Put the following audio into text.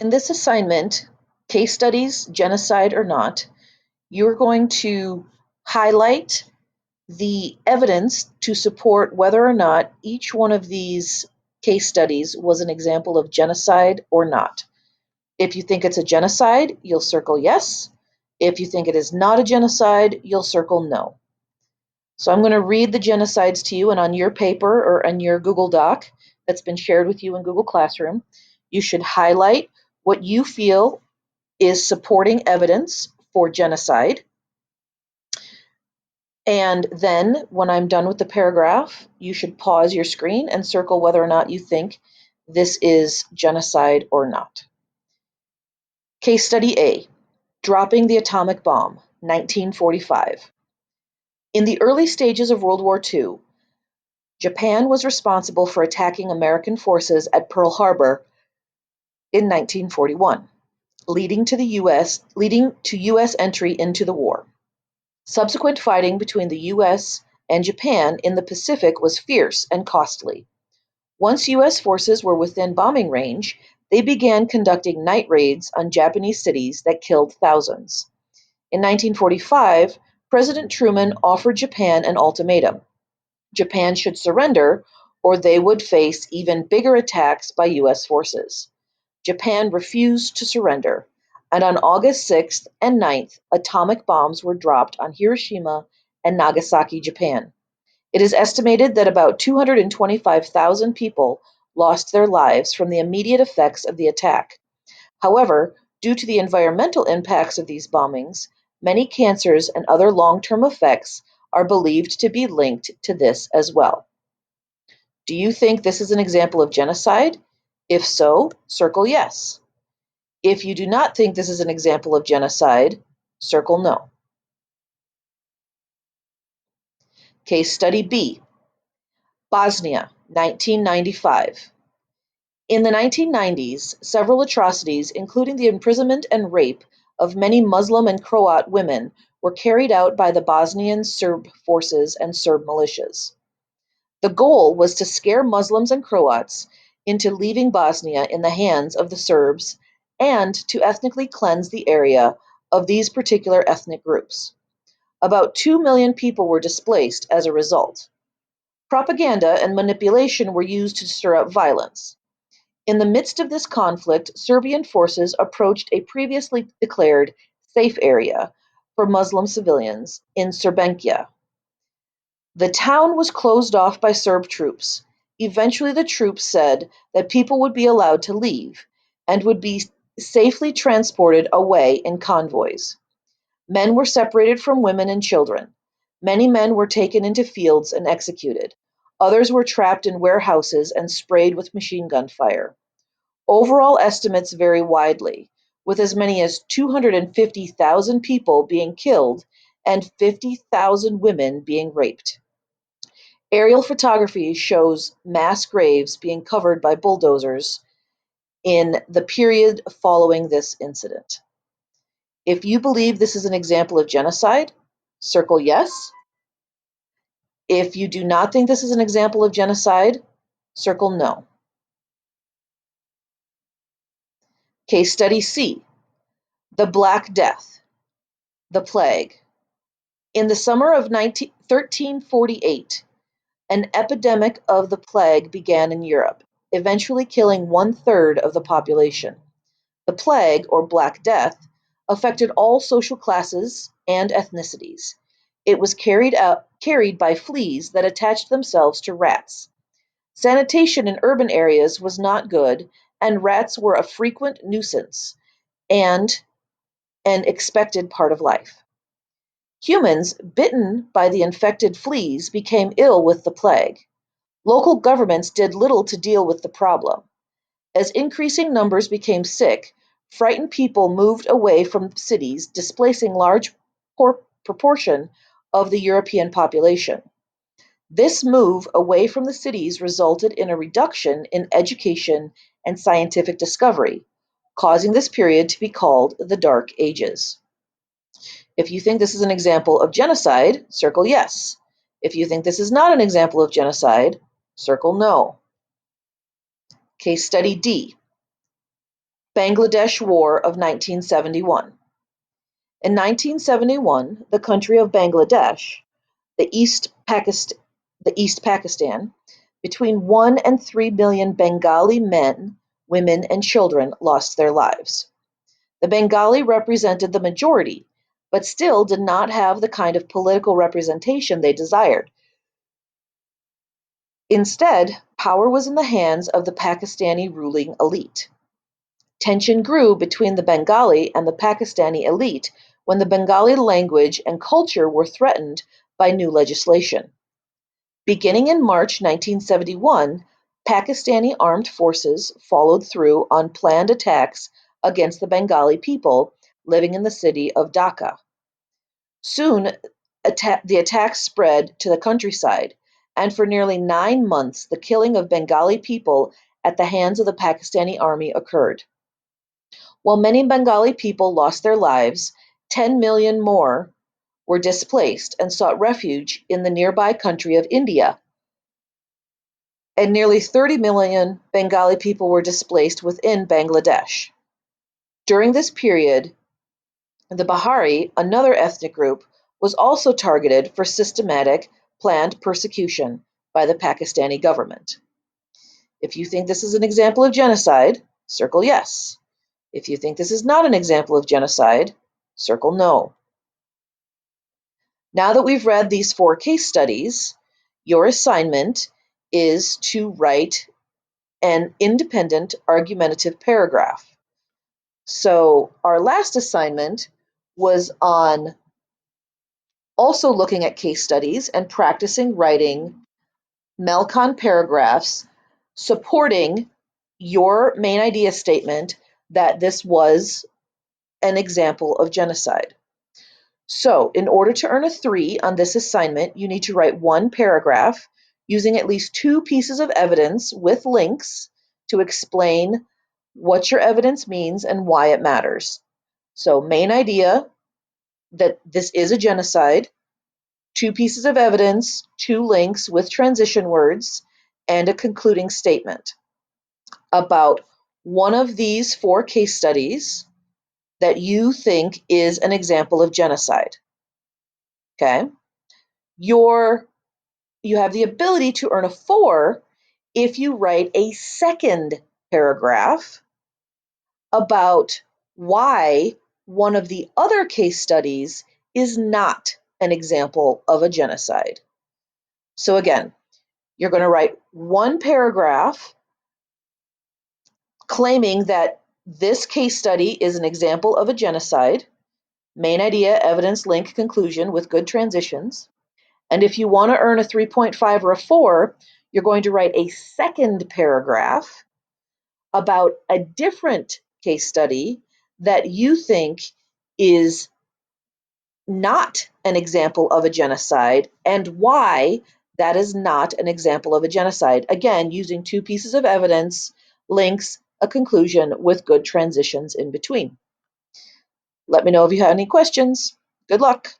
In this assignment, case studies, genocide or not, you're going to highlight the evidence to support whether or not each one of these case studies was an example of genocide or not. If you think it's a genocide, you'll circle yes. If you think it is not a genocide, you'll circle no. So I'm going to read the genocides to you, and on your paper or on your Google Doc that's been shared with you in Google Classroom, you should highlight what you feel is supporting evidence for genocide. And then when I'm done with the paragraph, you should pause your screen and circle whether or not you think this is genocide or not. Case study A, dropping the atomic bomb, 1945. In the early stages of World War II, Japan was responsible for attacking American forces at Pearl Harbor in 1941, leading to US entry into the war. Subsequent fighting between the US and Japan in the Pacific was fierce and costly. Once US forces were within bombing range, they began conducting night raids on Japanese cities that killed thousands. In 1945, President Truman offered Japan an ultimatum. Japan should surrender, or they would face even bigger attacks by US forces. Japan refused to surrender, and on August 6th and 9th, atomic bombs were dropped on Hiroshima and Nagasaki, Japan. It is estimated that about 225,000 people lost their lives from the immediate effects of the attack. However, due to the environmental impacts of these bombings, many cancers and other long-term effects are believed to be linked to this as well. Do you think this is an example of genocide? If so, circle yes. If you do not think this is an example of genocide, circle no. Case study B, Bosnia, 1995. In the 1990s, several atrocities, including the imprisonment and rape of many Muslim and Croat women, were carried out by the Bosnian Serb forces and Serb militias. The goal was to scare Muslims and Croats into leaving Bosnia in the hands of the Serbs and to ethnically cleanse the area of these particular ethnic groups. About 2 million people were displaced as a result. Propaganda and manipulation were used to stir up violence. In the midst of this conflict, Serbian forces approached a previously declared safe area for Muslim civilians in Srebrenica. The town was closed off by Serb troops. Eventually the troops said that people would be allowed to leave and would be safely transported away in convoys. Men were separated from women and children. Many men were taken into fields and executed. Others were trapped in warehouses and sprayed with machine gun fire. Overall estimates vary widely, with as many as 250,000 people being killed and 50,000 women being raped. Aerial photography shows mass graves being covered by bulldozers in the period following this incident. If you believe this is an example of genocide, circle yes. If you do not think this is an example of genocide, circle no. Case study C, the Black Death, the plague. In the summer of 1348, an epidemic of the plague began in Europe, eventually killing 1/3 of the population. The plague, or Black Death, affected all social classes and ethnicities. It was carried by fleas that attached themselves to rats. Sanitation in urban areas was not good, and rats were a frequent nuisance and an expected part of life. Humans bitten by the infected fleas became ill with the plague. Local governments did little to deal with the problem. As increasing numbers became sick, frightened people moved away from cities, displacing large proportion of the European population. This move away from the cities resulted in a reduction in education and scientific discovery, causing this period to be called the Dark Ages. If you think this is an example of genocide, circle yes. If you think this is not an example of genocide, circle no. Case study D, Bangladesh War of 1971. In 1971, the country of Bangladesh, the East Pakistan, between 1 and 3 million Bengali men, women, and children lost their lives. The Bengali represented the majority, but still did not have the kind of political representation they desired. Instead, power was in the hands of the Pakistani ruling elite. Tension grew between the Bengali and the Pakistani elite when the Bengali language and culture were threatened by new legislation. Beginning in March 1971, Pakistani armed forces followed through on planned attacks against the Bengali people living in the city of Dhaka. Soon, the attacks spread to the countryside, and for nearly 9 months the killing of Bengali people at the hands of the Pakistani army occurred. While many Bengali people lost their lives, 10 million more were displaced and sought refuge in the nearby country of India, and nearly 30 million Bengali people were displaced within Bangladesh. During this period, the Bahari, another ethnic group, was also targeted for systematic, planned persecution by the Pakistani government. If you think this is an example of genocide, circle yes. If you think this is not an example of genocide, circle no. Now that we've read these 4 case studies, your assignment is to write an independent argumentative paragraph. So our last assignment was on also looking at case studies and practicing writing MEL-Con paragraphs supporting your main idea statement that this was an example of genocide. So in order to earn a 3 on this assignment, you need to write 1 paragraph using at least 2 pieces of evidence with links to explain what your evidence means and why it matters. So main idea that this is a genocide, 2 pieces of evidence, 2 links with transition words, and a concluding statement about one of these 4 case studies that you think is an example of genocide. Okay? You have the ability to earn a 4 if you write a second paragraph about why one of the other case studies is not an example of a genocide. So again, you're going to write 1 paragraph claiming that this case study is an example of a genocide, main idea, evidence, link, conclusion with good transitions. And if you want to earn a 3.5 or a 4, you're going to write a second paragraph about a different case study that you think is not an example of a genocide and why that is not an example of a genocide. Again, using 2 pieces of evidence, links, a conclusion with good transitions in between. Let me know if you have any questions. Good luck.